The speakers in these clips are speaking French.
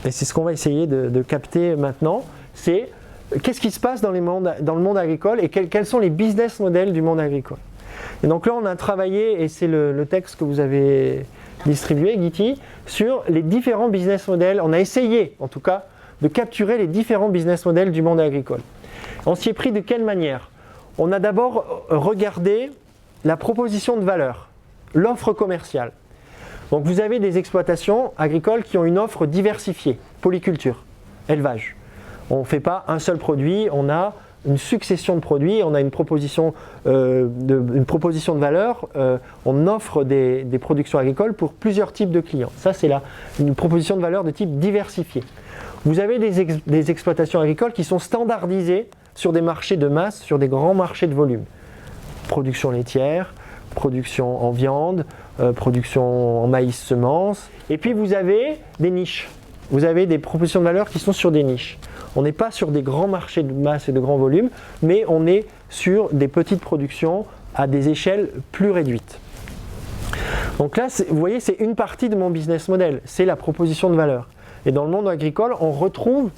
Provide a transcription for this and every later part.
et c'est ce qu'on va essayer de capter maintenant, c'est qu'est-ce qui se passe dans le monde agricole et quels sont les business models du monde agricole. Et donc là, on a travaillé, et c'est le texte que vous avez distribué, Guity, sur les différents business models. On a essayé, en tout cas, de capturer les différents business models du monde agricole. On s'y est pris de quelle manière? On a d'abord regardé la proposition de valeur, l'offre commerciale. Donc vous avez des exploitations agricoles qui ont une offre diversifiée, polyculture, élevage. On ne fait pas un seul produit, on a une succession de produits, on a une proposition de valeur, on offre des productions agricoles pour plusieurs types de clients. Ça, c'est une proposition de valeur de type diversifié. Vous avez des exploitations agricoles qui sont standardisées sur des marchés de masse, sur des grands marchés de volume. Production laitière, production en viande, production en maïs semences. Et puis vous avez des niches. Vous avez des propositions de valeur qui sont sur des niches. On n'est pas sur des grands marchés de masse et de grands volumes, mais on est sur des petites productions à des échelles plus réduites. Donc là, vous voyez, c'est une partie de mon business model, c'est la proposition de valeur. Et dans le monde agricole, on retrouve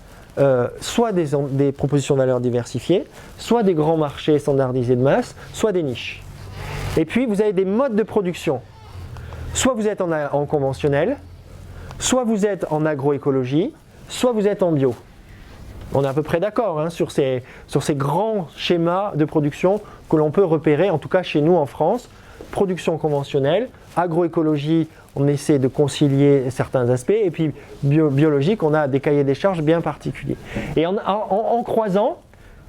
soit des propositions de valeur diversifiées, soit des grands marchés standardisés de masse, soit des niches. Et puis, vous avez des modes de production. Soit vous êtes en conventionnel, soit vous êtes en agroécologie, soit vous êtes en bio. On est à peu près d'accord sur ces grands schémas de production que l'on peut repérer, en tout cas chez nous en France. Production conventionnelle, agroécologie, on essaie de concilier certains aspects, et puis biologique, on a des cahiers des charges bien particuliers. Et en croisant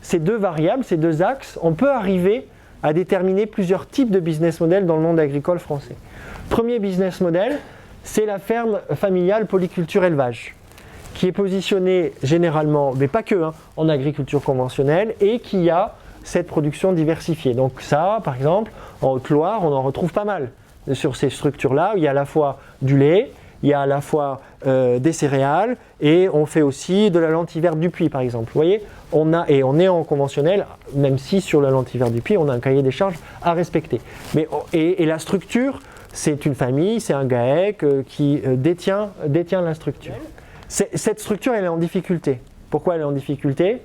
ces deux variables, ces deux axes, on peut arriver à déterminer plusieurs types de business models dans le monde agricole français. Premier business model, c'est la ferme familiale polyculture élevage, qui est positionnée généralement, mais pas que, en agriculture conventionnelle, et qui a cette production diversifiée. Donc ça, par exemple, en Haute-Loire, on en retrouve pas mal sur ces structures-là, où il y a à la fois du lait, il y a à la fois des céréales, et on fait aussi de la lentille verte du Puy, par exemple. Vous voyez, on est en conventionnel, même si sur la lentille verte du Puy, on a un cahier des charges à respecter. Et la structure, c'est une famille, c'est un GAEC qui détient la structure. Cette structure, elle est en difficulté. Pourquoi elle est en difficulté?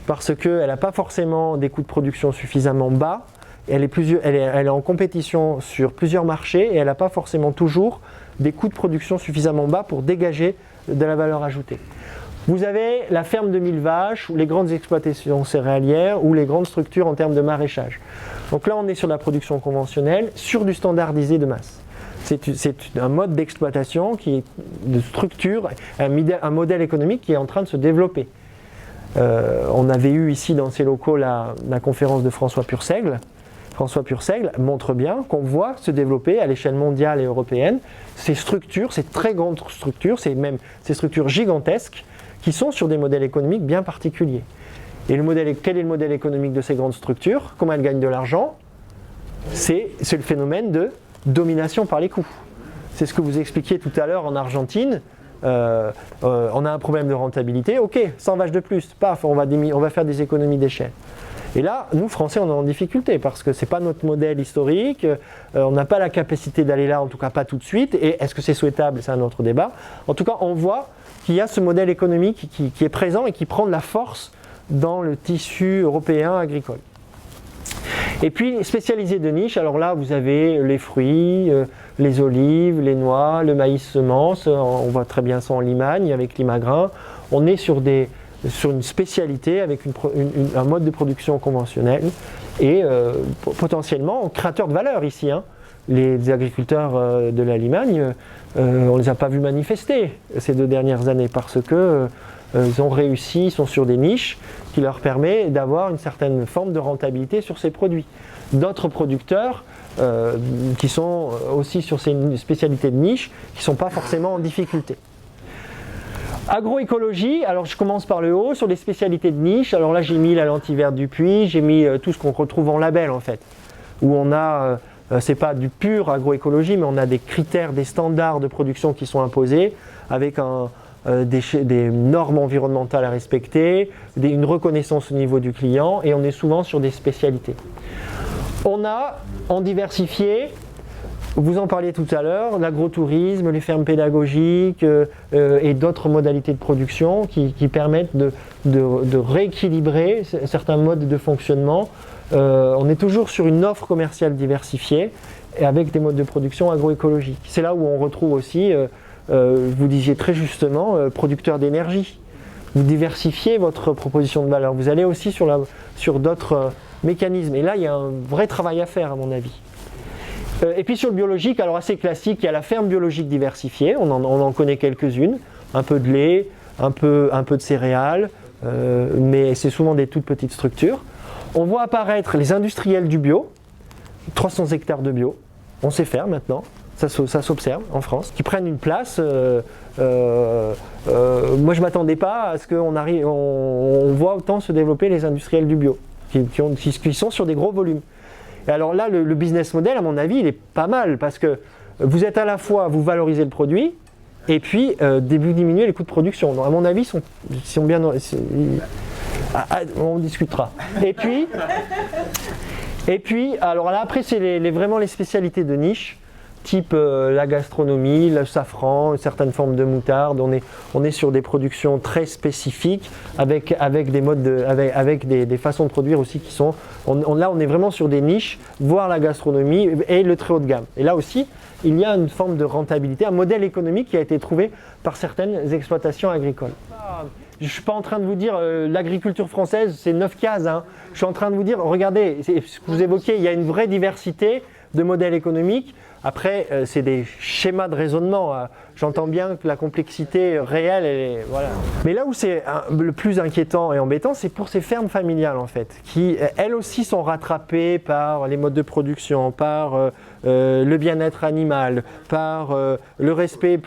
Parce qu'elle n'a pas forcément des coûts de production suffisamment bas, elle est en compétition sur plusieurs marchés et elle n'a pas forcément toujours des coûts de production suffisamment bas pour dégager de la valeur ajoutée. Vous avez la ferme de 1000 vaches, ou les grandes exploitations céréalières, ou les grandes structures en termes de maraîchage. Donc là, on est sur la production conventionnelle, sur du standardisé de masse. C'est un mode d'exploitation de structure, un modèle économique qui est en train de se développer. On avait eu ici dans ces locaux la conférence de François Purseigle. François Purseigle montre bien qu'on voit se développer à l'échelle mondiale et européenne ces structures, ces très grandes structures, ces structures gigantesques qui sont sur des modèles économiques bien particuliers. Et quel est le modèle économique de ces grandes structures? Comment elles gagnent de l'argent? C'est le phénomène de domination par les coûts. C'est ce que vous expliquiez tout à l'heure en Argentine. On a un problème de rentabilité, ok, 100 vaches de plus, paf, on va faire des économies d'échelle. Et là, nous Français, on est en difficulté parce que ce n'est pas notre modèle historique, on n'a pas la capacité d'aller là, en tout cas pas tout de suite, et est-ce que c'est souhaitable? C'est un autre débat. En tout cas, on voit qu'il y a ce modèle économique qui est présent et qui prend de la force dans le tissu européen agricole. Et puis, spécialisé de niche, alors là, vous avez les fruits, les olives, les noix, le maïs semence, on voit très bien ça en Limagne avec Limagrain. On est sur une spécialité avec un mode de production conventionnel et potentiellement créateur de valeur ici. Les agriculteurs de la Limagne, on ne les a pas vus manifester ces 2 dernières années parce que ils ont réussi, ils sont sur des niches qui leur permettent d'avoir une certaine forme de rentabilité sur ces produits. D'autres producteurs qui sont aussi sur ces spécialités de niche, qui ne sont pas forcément en difficulté. Agroécologie, alors je commence par le haut, sur les spécialités de niche. Alors là j'ai mis la lentille verte du Puy, j'ai mis tout ce qu'on retrouve en label en fait, où on a, c'est pas du pur agroécologie, mais on a des critères, des standards de production qui sont imposés, avec des normes environnementales à respecter, une reconnaissance au niveau du client, et on est souvent sur des spécialités. On a en diversifié, vous en parliez tout à l'heure, l'agrotourisme, les fermes pédagogiques et d'autres modalités de production qui permettent de rééquilibrer certains modes de fonctionnement. On est toujours sur une offre commerciale diversifiée et avec des modes de production agroécologiques. C'est là où on retrouve aussi, vous disiez très justement, producteurs d'énergie. Vous diversifiez votre proposition de valeur. Vous allez aussi sur d'autres mécanismes. Et là, il y a un vrai travail à faire, à mon avis. Et puis sur le biologique, alors assez classique, il y a la ferme biologique diversifiée, on en connaît quelques-unes, un peu de lait, un peu de céréales, mais c'est souvent des toutes petites structures. On voit apparaître les industriels du bio, 300 hectares de bio, on sait faire maintenant, ça s'observe en France, qui prennent une place. Moi je ne m'attendais pas à ce qu'on voit autant se développer les industriels du bio, qui sont sur des gros volumes. Et alors là, le business model, à mon avis, il est pas mal parce que vous êtes à la fois, vous valorisez le produit et puis diminuer les coûts de production. Donc, à mon avis, ils sont bien. On discutera. Et puis, alors là, après, c'est vraiment les spécialités de niche, type la gastronomie, le safran, certaines formes de moutarde. On est sur des productions très spécifiques avec des modes avec des façons de produire aussi qui sont. Là, on est vraiment sur des niches, voire la gastronomie et le très haut de gamme. Et là aussi, il y a une forme de rentabilité, un modèle économique qui a été trouvé par certaines exploitations agricoles. Je ne suis pas en train de vous dire l'agriculture française, c'est 9 cases. Hein. Je suis en train de vous dire, regardez, ce que vous évoquez, il y a une vraie diversité de modèles économiques. Après, c'est des schémas de raisonnement. J'entends bien que la complexité réelle, voilà. Mais là où c'est le plus inquiétant et embêtant, c'est pour ces fermes familiales, en fait, qui, elles aussi, sont rattrapées par les modes de production, par le bien-être animal, par le respect,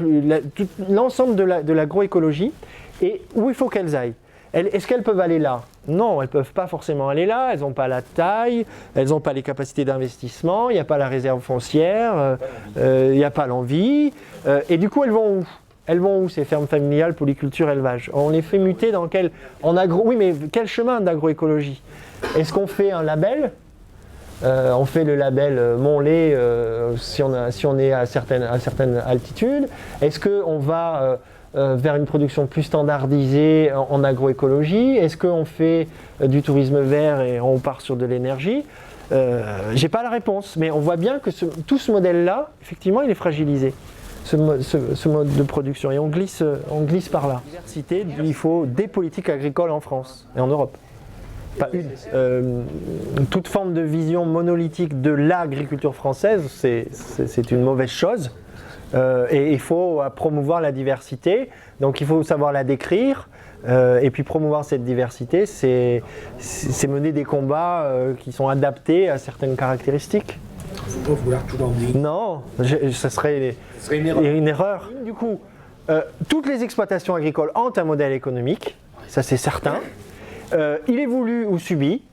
l'ensemble de l'agroécologie, et où il faut qu'elles aillent. Est-ce qu'elles peuvent aller là? Non, elles ne peuvent pas forcément aller là, elles n'ont pas la taille, elles n'ont pas les capacités d'investissement, il n'y a pas la réserve foncière, il n'y a pas l'envie. Et du coup, elles vont où? Elles vont où ces fermes familiales, polyculture, élevage? On les fait muter dans quel chemin d'agroécologie? Est-ce qu'on fait un label? On fait le label Montlait si on est à certaines altitudes. Est-ce qu'on va vers une production plus standardisée en agroécologie? Est-ce qu'on fait du tourisme vert et on part sur de l'énergie? J'ai pas la réponse, mais on voit bien que tout ce modèle-là, effectivement, il est fragilisé, ce mode de production, et on glisse par là. Il faut des politiques agricoles en France et en Europe. Pas une. Toute forme de vision monolithique de l'agriculture française, c'est une mauvaise chose. Et il faut promouvoir la diversité, donc il faut savoir la décrire, et puis promouvoir cette diversité, c'est mener des combats qui sont adaptés à certaines caractéristiques. Il ne faut pas vouloir tout emmener. Non, ça serait une erreur. Du coup, toutes les exploitations agricoles ont un modèle économique, ça c'est certain. Il est voulu ou subi.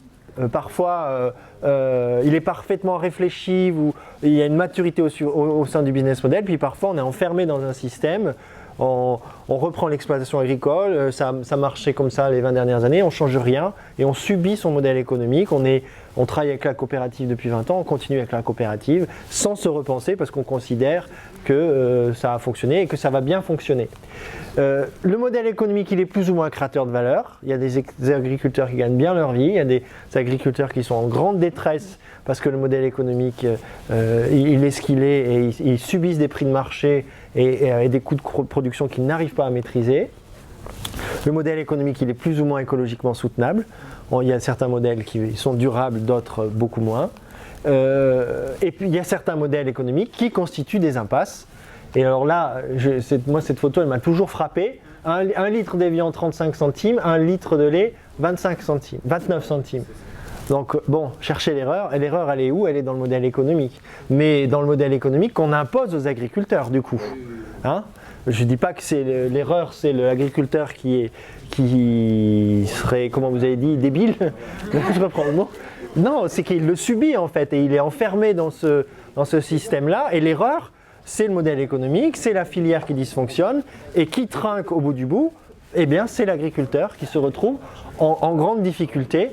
Parfois, il est parfaitement réfléchi, il y a une maturité au sein du business model, puis parfois on est enfermé dans un système, on reprend l'exploitation agricole, ça marchait comme ça les 20 dernières années, on ne change rien et on subit son modèle économique, on travaille avec la coopérative depuis 20 ans, on continue avec la coopérative sans se repenser parce qu'on considère que ça a fonctionné et que ça va bien fonctionner. Le modèle économique, il est plus ou moins créateur de valeur. Il y a des agriculteurs qui gagnent bien leur vie, il y a des agriculteurs qui sont en grande détresse parce que le modèle économique, il est ce qu'il est et ils subissent des prix de marché et des coûts de production qu'ils n'arrivent pas à maîtriser. Le modèle économique, il est plus ou moins écologiquement soutenable. Il y a certains modèles qui sont durables, d'autres beaucoup moins. Et puis il y a certains modèles économiques qui constituent des impasses. Et alors là, moi cette photo elle m'a toujours frappé. Un litre d'évian 35 centimes, un litre de lait 29 centimes. Donc bon, cherchez l'erreur. Et l'erreur elle est où? Elle est dans le modèle économique. Mais dans le modèle économique qu'on impose aux agriculteurs du coup. Hein? Je ne dis pas que l'erreur, c'est l'agriculteur qui serait, comment vous avez dit, débile. Je reprends le mot. Non, c'est qu'il le subit en fait et il est enfermé dans ce système-là. Et l'erreur, c'est le modèle économique, c'est la filière qui dysfonctionne et qui trinque au bout du bout. Eh bien, c'est l'agriculteur qui se retrouve en grande difficulté.